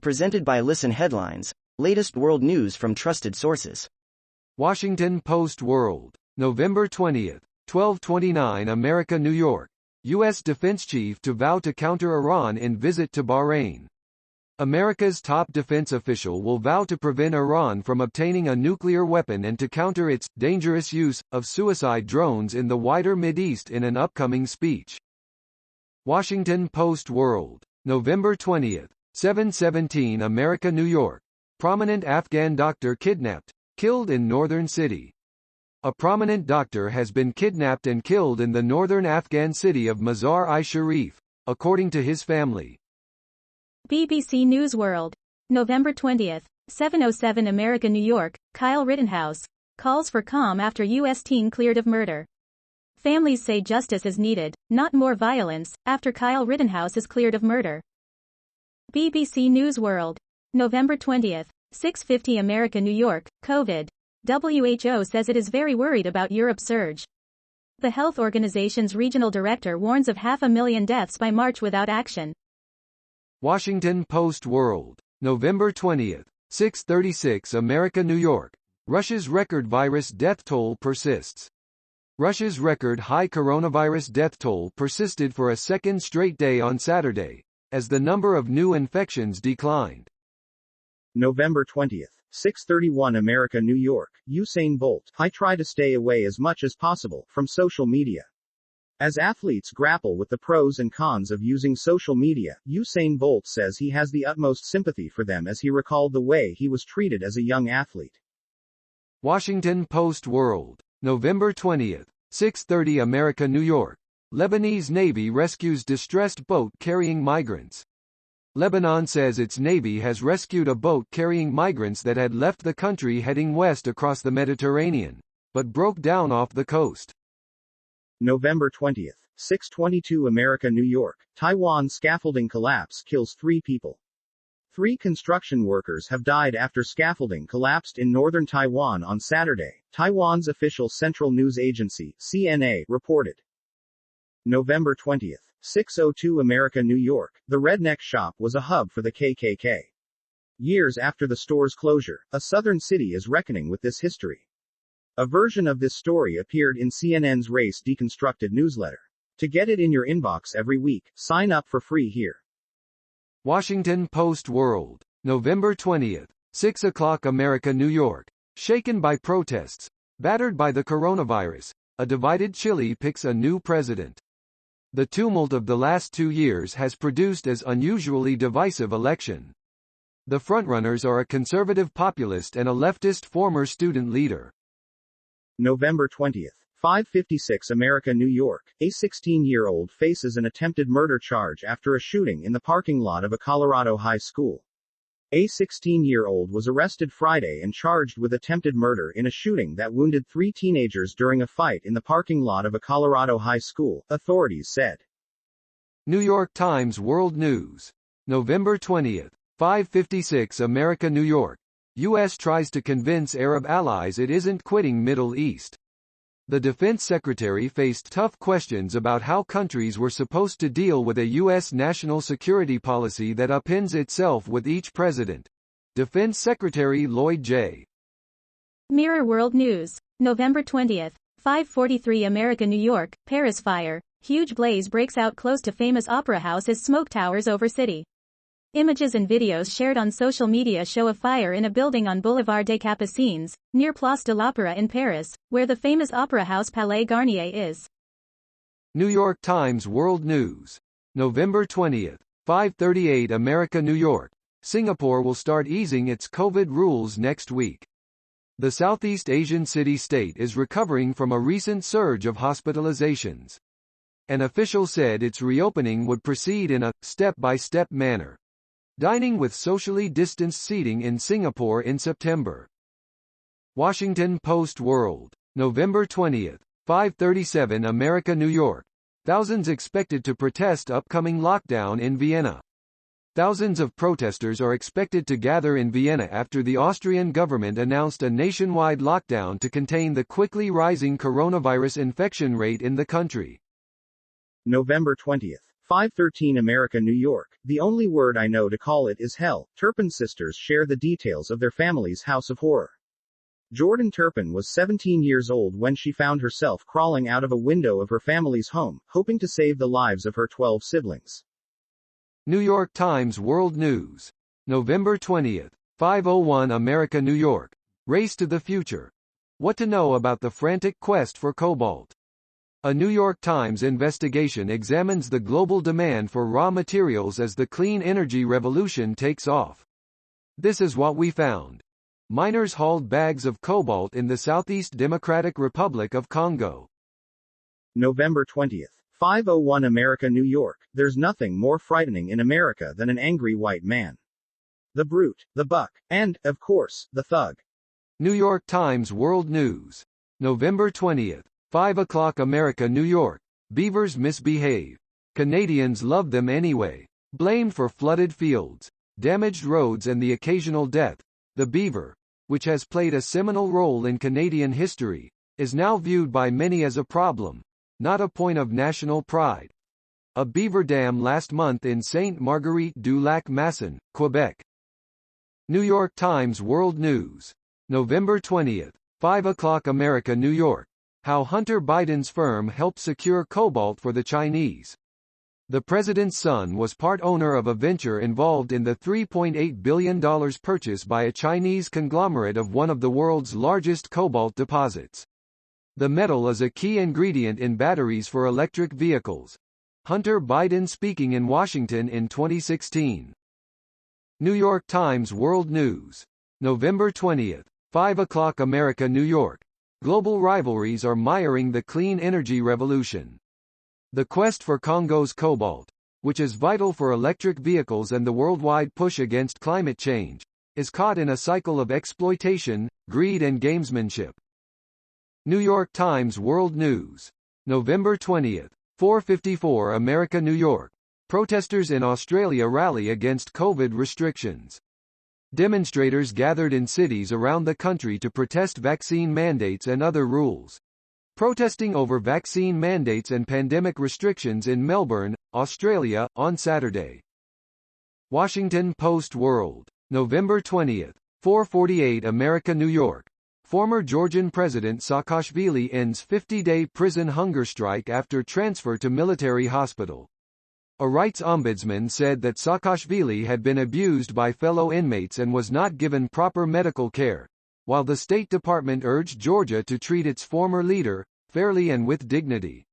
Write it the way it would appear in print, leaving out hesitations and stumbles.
Presented by Listen Headlines, latest world news from trusted sources. Washington Post World, November 20, 1229 America, New York. U.S. Defense Chief to vow to counter Iran in visit to Bahrain. America's top defense official will vow to prevent Iran from obtaining a nuclear weapon and to counter its dangerous use of suicide drones in the wider Mideast in an upcoming speech. Washington Post World, November 20, 717 America, New York. Prominent Afghan doctor kidnapped, killed in northern city. A prominent doctor has been kidnapped and killed in the northern Afghan city of Mazar-i-Sharif, according to his family. BBC News World, November 20, 707 America, New York. Kyle Rittenhouse calls for calm after U.S. teen cleared of murder. Families say justice is needed, not more violence, after Kyle Rittenhouse is cleared of murder. BBC News World, November 20, 650 America, New York. COVID. WHO says it is very worried about Europe's surge. The health organization's regional director warns of 500,000 deaths by March without action. Washington Post World, November 20, 636 America, New York. Russia's record virus death toll persists. Russia's record high coronavirus death toll persisted for a second straight day on Saturday, as the number of new infections declined. November 20, 631 America, New York. Usain Bolt. I try to stay away as much as possible from social media. As athletes grapple with the pros and cons of using social media, Usain Bolt says he has the utmost sympathy for them as he recalled the way he was treated as a young athlete. Washington Post World, November 20, 630 America, New York. Lebanese Navy rescues distressed boat carrying migrants. Lebanon says its Navy has rescued a boat carrying migrants that had left the country heading west across the Mediterranean, but broke down off the coast. November 20, 622 America, New York. Taiwan scaffolding collapse kills 3 people. 3 construction workers have died after scaffolding collapsed in northern Taiwan on Saturday, Taiwan's official central news agency, CNA, reported. November 20, 602 America, New York. The Redneck Shop was a hub for the KKK. Years after the store's closure, a southern city is reckoning with this history. A version of this story appeared in CNN's Race Deconstructed newsletter. To get it in your inbox every week, sign up for free here. Washington Post World, November 20, 6 o'clock America, New York. Shaken by protests, battered by the coronavirus, a divided Chile picks a new president. The tumult of the last 2 years has produced an unusually divisive election. The frontrunners are a conservative populist and a leftist former student leader. November 20, 5:56 America, New York. A 16-year-old faces an attempted murder charge after a shooting in the parking lot of a Colorado high school. A 16-year-old was arrested Friday and charged with attempted murder in a shooting that wounded 3 teenagers during a fight in the parking lot of a Colorado high school, authorities said. New York Times World News, November 20, 5:56 America, New York. U.S. tries to convince Arab allies it isn't quitting Middle East. The defense secretary faced tough questions about how countries were supposed to deal with a U.S. national security policy that upends itself with each president. Defense Secretary Lloyd J. Mirror World News, November 20, 5:43 America, New York. Paris fire. Huge blaze breaks out close to famous opera house as smoke towers over city. Images and videos shared on social media show a fire in a building on Boulevard des Capucines, near Place de l'Opéra in Paris, where the famous opera house Palais Garnier is. New York Times World News, November 20, 5:38 America, New York. Singapore will start easing its COVID rules next week. The Southeast Asian city-state is recovering from a recent surge of hospitalizations. An official said its reopening would proceed in a step-by-step manner. Dining with socially distanced seating in Singapore in September. Washington Post World, November 20, 5:37 America, New York. Thousands expected to protest upcoming lockdown in Vienna. Thousands of protesters are expected to gather in Vienna after the Austrian government announced a nationwide lockdown to contain the quickly rising coronavirus infection rate in the country. November 20, 513 America, New York. The only word I know to call it is hell. Turpin sisters share the details of their family's house of horror. Jordan Turpin was 17 years old when she found herself crawling out of a window of her family's home, hoping to save the lives of her 12 siblings. New York Times World News. November 20th. 5:01 America, New York. Race to the future. What to know about the frantic quest for cobalt. A New York Times investigation examines the global demand for raw materials as the clean energy revolution takes off. This is what we found. Miners hauled bags of cobalt in the Southeast Democratic Republic of Congo. November 20th. 5:01 America, New York. There's nothing more frightening in America than an angry white man. The brute, the buck, and, of course, the thug. New York Times World News. November 20th. 5 o'clock America, New York. Beavers misbehave. Canadians love them anyway. Blamed for flooded fields, damaged roads and the occasional death, the beaver, which has played a seminal role in Canadian history, is now viewed by many as a problem, not a point of national pride. A beaver dam last month in Sainte-Marguerite-du-Lac-Masson, Quebec. New York Times World News. November 20th. 5 o'clock America, New York. How Hunter Biden's firm helped secure cobalt for the Chinese. The president's son was part owner of a venture involved in the $3.8 billion purchase by a Chinese conglomerate of one of the world's largest cobalt deposits. The metal is a key ingredient in batteries for electric vehicles. Hunter Biden speaking in Washington in 2016. New York Times World News. November 20th. 5 o'clock America, New York. Global rivalries are miring the clean energy revolution. The quest for Congo's cobalt, which is vital for electric vehicles and the worldwide push against climate change, is caught in a cycle of exploitation, greed and gamesmanship. New York Times World News. November 20th. 4:54 America, New York. Protesters in Australia rally against COVID restrictions. Demonstrators gathered in cities around the country to protest vaccine mandates and other rules. Protesting over vaccine mandates and pandemic restrictions in Melbourne, Australia, on Saturday. Washington Post World. November 20th. 4:48 America, New York. Former Georgian President Saakashvili ends 50-day prison hunger strike after transfer to military hospital. A rights ombudsman said that Saakashvili had been abused by fellow inmates and was not given proper medical care, while the State Department urged Georgia to treat its former leader fairly and with dignity.